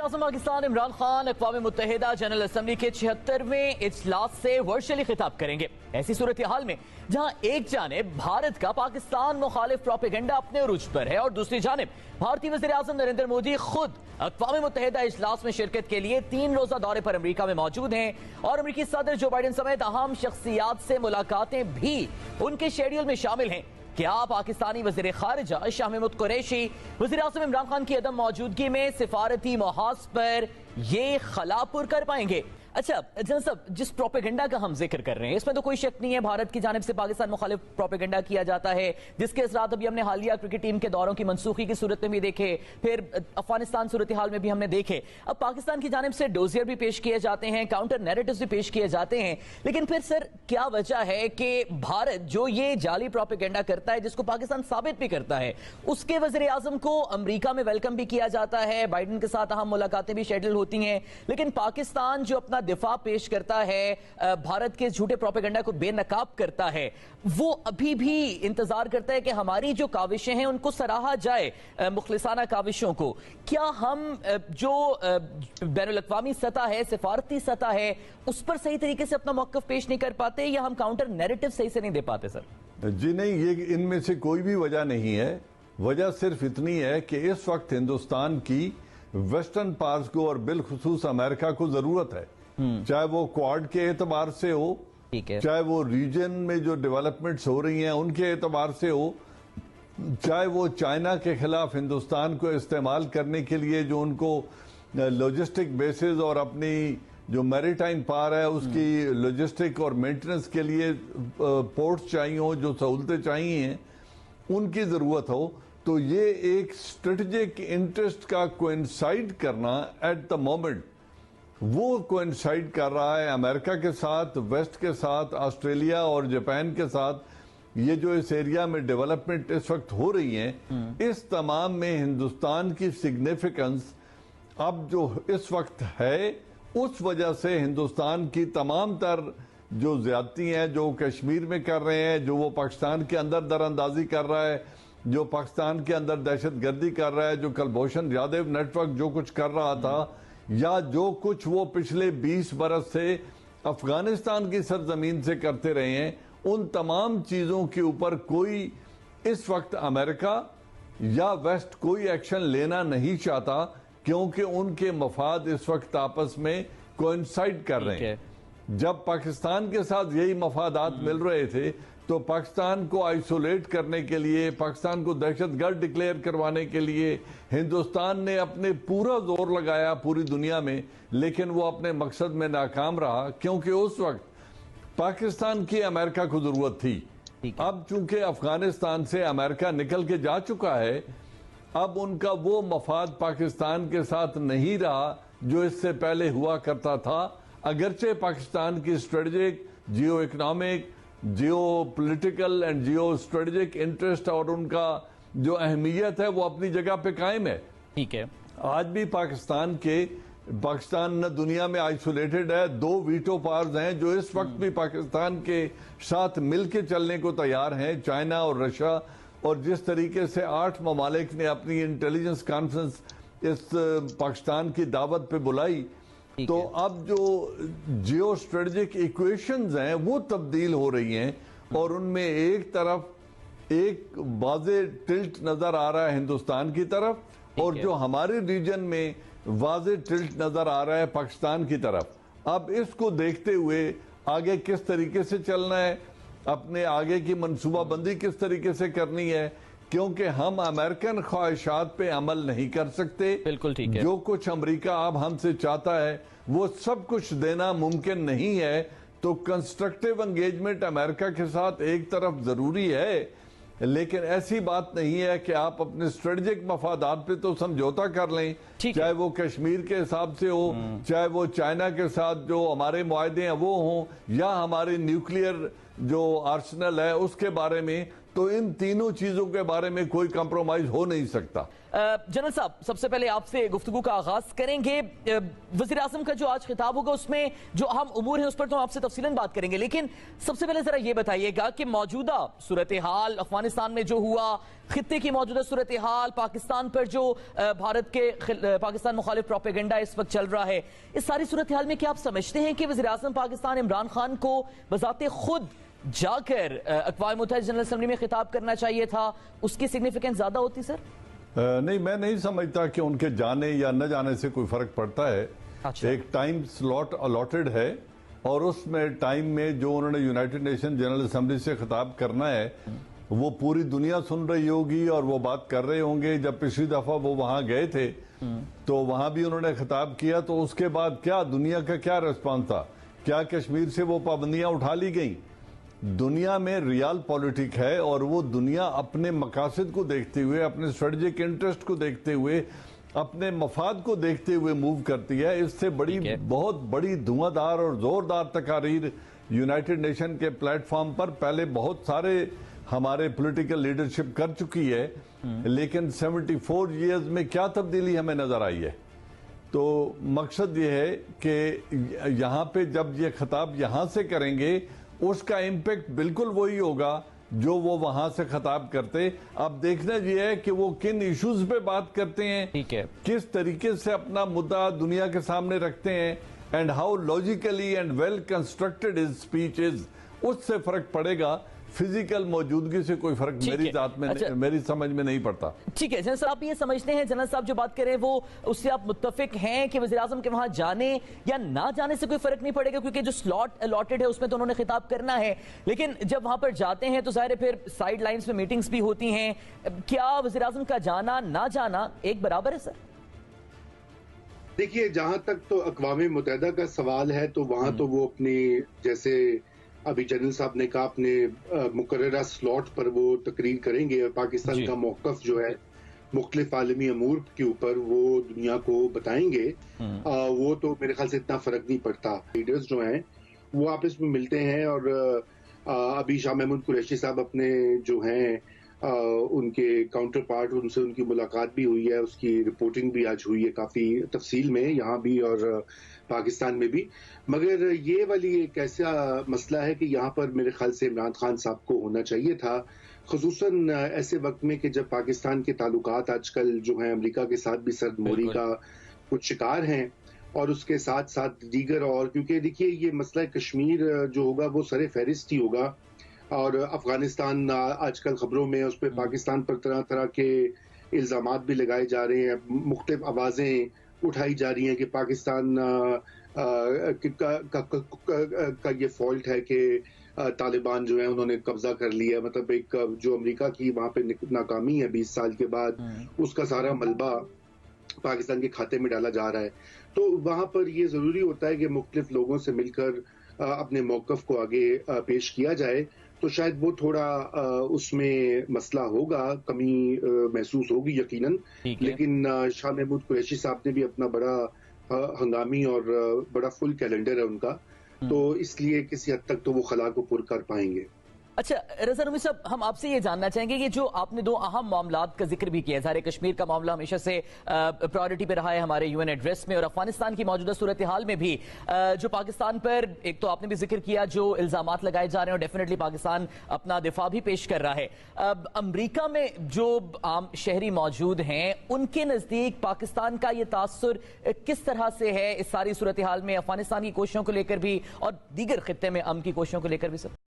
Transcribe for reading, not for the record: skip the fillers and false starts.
वज़ीर-ए-आज़म Pakistan Imran Khan अक़वाम मुत्तहिदा general assembly के 76वें इजलास से वर्चुअली खिताब करेंगे। ऐसी सूरत हाल में जहां एक जानिब भारत का पाकिस्तान मुखालिफ प्रोपेगेंडा अपने उरूज पर है और दूसरी जानिब भारतीय वज़ीर-ए-आज़म नरेंद्र मोदी खुद अक़वाम मुत्तहिदा इजलास में शिरकत के लिए 3 रोज़ा दौरे पर अमरीका में मौजूद हैं और अमरीकी सदर जो बाइडन समेत अहम शख्सियात से मुलाकातें भी उनके शेड्यूल में शामिल हैं। क्या पाकिस्तानी वज़ीर ख़ारिजा शाह महमूद कुरैशी वज़ीर-ए-आज़म इमरान खान की अदम मौजूदगी में सिफारती मुहाज़ पर ये खला पुर कर पाएंगे? अच्छा जनरल साहब, जिस प्रोपेगेंडा का हम जिक्र कर रहे हैं इसमें तो कोई शक नहीं है, भारत की जानिब से पाकिस्तान मुखालिफ प्रोपेगेंडा किया जाता है, जिसके असरात अभी हमने हालिया क्रिकेट टीम के दौरों की मनसूखी की सूरत में भी देखे, फिर अफगानिस्तान सूरत हाल में भी हमने देखे। अब पाकिस्तान की जानिब से डोजियर भी पेश किए जाते हैं, काउंटर नैरेटिव्स भी पेश किए जाते हैं, लेकिन फिर सर क्या वजह है कि भारत जो ये जाली प्रोपेगेंडा करता है, जिसको पाकिस्तान साबित भी करता है, उसके वज़ीर-ए-आज़म को अमरीका में वेलकम भी किया जाता है, बाइडन के साथ अहम मुलाकातें भी शेड्यूल होती हैं, लेकिन पाकिस्तान जो अपना दिफा पेश करता है, भारत के झूठे प्रोपेगेंडा को बेनकाब करता है, वो अभी भी इंतजार करता है कि हमारी जो काविशें हैं उनको सराहा जाए, मुखलिसाना काविशों को। क्या हम जो बैनुल-अक़वामी सतह है, सिफारती सतह है, उस पर सही तरीके से अपना मौक़िफ़ पेश नहीं कर पाते या हम काउंटर नैरेटिव सही से नहीं दे पाते? सर जी नहीं, ये इनमें से कोई भी वजह नहीं है। वजह सिर्फ इतनी है कि इस वक्त हिंदुस्तान की वेस्टर्न पार्स को और बिलखुसूस अमेरिका को जरूरत है, चाहे वो क्वाड के एतबार से हो, चाहे वो रीजन में जो डेवलपमेंट्स हो रही हैं उनके एतबार से हो, चाहे वो चाइना के खिलाफ हिंदुस्तान को इस्तेमाल करने के लिए जो उनको लॉजिस्टिक बेसिस और अपनी जो मैरीटाइम पार है उसकी लॉजिस्टिक और मेंटेनेंस के लिए पोर्ट्स चाहिए हो, जो सहूलतें चाहिए उनकी ज़रूरत हो, तो ये एक स्ट्रेटेजिक इंटरेस्ट का कोइंसाइड करना एट द मोमेंट वो कोइंसाइड कर रहा है अमेरिका के साथ, वेस्ट के साथ, ऑस्ट्रेलिया और जापान के साथ। ये जो इस एरिया में डेवलपमेंट इस वक्त हो रही है, इस तमाम में हिंदुस्तान की सिग्निफिकेंस अब जो इस वक्त है, उस वजह से हिंदुस्तान की तमाम तर जो ज्यादती हैं जो कश्मीर में कर रहे हैं, जो वो पाकिस्तान के अंदर दरअंदाजी कर रहा है, जो पाकिस्तान के अंदर दहशत गर्दी कर रहा है, जो कुलभूषण यादव नेटवर्क जो कुछ कर रहा था, या जो कुछ वो पिछले 20 बरस से अफगानिस्तान की सरजमीन से करते रहे हैं, उन तमाम चीज़ों के ऊपर कोई इस वक्त अमेरिका या वेस्ट कोई एक्शन लेना नहीं चाहता, क्योंकि उनके मफाद इस वक्त आपस में कोइंसाइड कर रहे हैं। जब पाकिस्तान के साथ यही मफादात मिल रहे थे तो पाकिस्तान को आइसोलेट करने के लिए, पाकिस्तान को दहशतगर्द डिक्लेयर करवाने के लिए हिंदुस्तान ने अपने पूरा जोर लगाया पूरी दुनिया में, लेकिन वो अपने मकसद में नाकाम रहा, क्योंकि उस वक्त पाकिस्तान की अमेरिका को जरूरत थी। अब चूंकि अफगानिस्तान से अमेरिका निकल के जा चुका है, अब उनका वो मफाद पाकिस्तान के साथ नहीं रहा जो इससे पहले हुआ करता था। अगरचे पाकिस्तान की strategic, Jio economic, Jio political and geo strategic interest और उनका जो अहमियत है वो अपनी जगह पे कायम है। ठीक है, आज भी पाकिस्तान न दुनिया में आइसोलेटेड है, 2 वीटो पावर्स हैं जो इस वक्त भी पाकिस्तान के साथ मिलके चलने को तैयार हैं, चाइना और रशिया। और जिस तरीके से 8 ममालिक ने अपनी इंटेलिजेंस कॉन्फ्रेंस इस पाकिस्तान की दावत पे बुलाई, तो अब जो जियो स्ट्रेटेजिक इक्वेशंस हैं वो तब्दील हो रही हैं और उनमें एक तरफ एक वाज़े टिल्ट नजर आ रहा है हिंदुस्तान की तरफ, और जो हमारे रीजन में वाज़े टिल्ट नजर आ रहा है पाकिस्तान की तरफ। अब इसको देखते हुए आगे किस तरीके से चलना है, अपने आगे की मनसूबाबंदी किस तरीके से करनी है, क्योंकि हम अमेरिकन ख्वाहिशात पे अमल नहीं कर सकते। बिल्कुल ठीक है। जो कुछ अमेरिका अब हमसे चाहता है वो सब कुछ देना मुमकिन नहीं है, तो कंस्ट्रक्टिव एंगेजमेंट अमेरिका के साथ एक तरफ जरूरी है, लेकिन ऐसी बात नहीं है कि आप अपने स्ट्रेटेजिक मफादात पे तो समझौता कर लें, चाहे वो कश्मीर के हिसाब से हो, चाहे वो चाइना के साथ जो हमारे मुआहदे हैं वो हों, या हमारे न्यूक्लियर जो आर्सेनल है उसके बारे में, تو ان تینوں چیزوں کے بارے میں کوئی کمپرومائز ہو نہیں سکتا۔ جنرل صاحب، سب سے پہلے آپ سے گفتگو کا آغاز کریں گے۔ وزیر اعظم کا جو آج خطاب ہوگا اس میں جو اہم امور ہیں اس پر تو ہم آپ سے تفصیلاً بات کریں گے، لیکن سب سے پہلے ذرا یہ بتائیے گا کہ موجودہ صورتحال افغانستان میں جو ہوا، خطے کی موجودہ صورتحال، پاکستان پر جو بھارت کے پاکستان مخالف پروپیگنڈا اس وقت چل رہا ہے، اس ساری صورتحال میں کیا آپ سمجھتے ہیں کہ وزیر اعظم پاکستان عمران خان کو بذات خود جا کر اقوام متحدہ جنرل اسمبلی میں خطاب کرنا چاہیے تھا؟ اس کی سگنیفیکنس زیادہ ہوتی سر؟ نہیں، میں نہیں سمجھتا کہ ان کے جانے یا نہ جانے سے کوئی فرق پڑتا ہے۔ ایک ٹائم سلاٹ الاٹڈ ہے اور اس میں ٹائم میں جو انہوں نے یونائٹڈ نیشن جنرل اسمبلی سے خطاب کرنا ہے وہ پوری دنیا سن رہی ہوگی اور وہ بات کر رہے ہوں گے۔ جب پچھلی دفعہ وہ وہاں گئے تھے تو وہاں بھی انہوں نے خطاب کیا، تو اس کے بعد کیا دنیا کا کیا ریسپانس تھا؟ کیا کشمیر سے وہ پابندیاں اٹھا لی گئیں؟ دنیا میں ریال پولیٹک ہے اور وہ دنیا اپنے مقاصد کو دیکھتے ہوئے، اپنے اسٹریٹجک انٹرسٹ کو دیکھتے ہوئے، اپنے مفاد کو دیکھتے ہوئے موو کرتی ہے۔ اس سے بڑی بہت بڑی دھواں دار اور زوردار تقاریر یونائٹڈ نیشن کے پلیٹ فارم پر پہلے بہت سارے ہمارے پولیٹیکل لیڈرشپ کر چکی ہے، لیکن 74 ایئرز میں کیا تبدیلی ہمیں نظر آئی ہے؟ تو مقصد یہ ہے کہ یہاں پہ جب یہ خطاب یہاں سے کریں گے اس کا امپیکٹ بالکل وہی ہوگا جو وہ وہاں سے خطاب کرتے۔ اب دیکھنا یہ ہے کہ وہ کن ایشوز پہ بات کرتے ہیں، کس طریقے سے اپنا مدعا دنیا کے سامنے رکھتے ہیں، and how logically and well constructed his speech is, اس سے فرق پڑے گا۔ فزیکل موجودگی سے کوئی فرق میری ذات میں میری سمجھ میں نہیں پڑتا۔ ٹھیک ہے جنرل صاحب، آپ یہ سمجھتے ہیں، جنرل صاحب جو بات کریں وہ اس سے آپ متفق ہیں کہ وزیراعظم کے وہاں جانے یا نہ جانے سے کوئی فرق نہیں پڑے گا، کیونکہ جو سلاٹ الاٹڈ ہے اس میں تو انہوں نے خطاب کرنا ہے، لیکن جب وہاں پر جاتے ہیں تو ظاہر ہے پھر سائیڈ لائنز پہ میٹنگز بھی ہوتی ہیں۔ کیا وزیراعظم کا جانا نہ جانا ایک برابر ہے سر؟ دیکھیے، جہاں تک تو اقوام متحدہ کا سوال ہے تو وہاں تو وہ اپنی، جیسے ابھی جنرل صاحب نے کہا، اپنے مقررہ سلاٹ پر وہ تقریر کریں گے اور پاکستان کا موقف جو ہے مختلف عالمی امور کے اوپر وہ دنیا کو بتائیں گے۔ وہ تو میرے خیال سے اتنا فرق نہیں پڑتا۔ لیڈرز جو ہیں وہ آپس میں ملتے ہیں، اور ابھی شاہ محمود قریشی صاحب اپنے جو ہیں ان کے کاؤنٹر پارٹ، ان سے ان کی ملاقات بھی ہوئی ہے، اس کی رپورٹنگ بھی آج ہوئی ہے کافی تفصیل میں، یہاں بھی اور پاکستان میں بھی۔ مگر یہ والی ایک ایسا مسئلہ ہے کہ یہاں پر میرے خیال سے عمران خان صاحب کو ہونا چاہیے تھا، خصوصاً ایسے وقت میں کہ جب پاکستان کے تعلقات آج کل جو ہیں امریکہ کے ساتھ بھی سرد موری کا کچھ شکار ہیں، اور اس کے ساتھ ساتھ دیگر، اور کیونکہ دیکھیے یہ مسئلہ کشمیر جو ہوگا وہ سر فہرست ہی ہوگا، اور افغانستان آج کل خبروں میں اس پہ پاکستان پر طرح طرح کے الزامات بھی لگائے جا رہے ہیں، مختلف آوازیں اٹھائی جا رہی ہیں کہ پاکستان کا یہ فالٹ ہے کہ طالبان جو ہیں انہوں نے قبضہ کر لیا، مطلب ایک جو امریکہ کی وہاں پہ ناکامی ہے 20 سال کے بعد، اس کا سارا ملبہ پاکستان کے کھاتے میں ڈالا جا رہا ہے۔ تو وہاں پر یہ ضروری ہوتا ہے کہ مختلف لوگوں سے مل کر اپنے موقف کو آگے پیش کیا جائے، تو شاید وہ تھوڑا اس میں مسئلہ ہوگا، کمی محسوس ہوگی یقیناً، لیکن شاہ محمود قریشی صاحب نے بھی اپنا بڑا ہنگامی اور بڑا فل کیلنڈر ہے ان کا، تو اس لیے کسی حد تک تو وہ خلا کو پر کر پائیں گے۔ اچھا رضا نعومی صاحب، ہم آپ سے یہ جاننا چاہیں گے کہ جو آپ نے دو اہم معاملات کا ذکر بھی کیا ہے، ظاہر کشمیر کا معاملہ ہمیشہ سے پرائیورٹی پہ رہا ہے ہمارے UN ایڈریس میں، اور افغانستان کی موجودہ صورتحال میں بھی جو پاکستان پر ایک تو آپ نے بھی ذکر کیا جو الزامات لگائے جا رہے ہیں، اور ڈیفینیٹلی پاکستان اپنا دفاع بھی پیش کر رہا ہے۔ امریکہ میں جو عام شہری موجود ہیں ان کے نزدیک پاکستان کا یہ تاثر کس طرح سے ہے اس ساری صورتحال میں، افغانستان کی کوششوں کو لے کر بھی اور دیگر خطے میں امن کی کوششوں کو لے کر بھی سر؟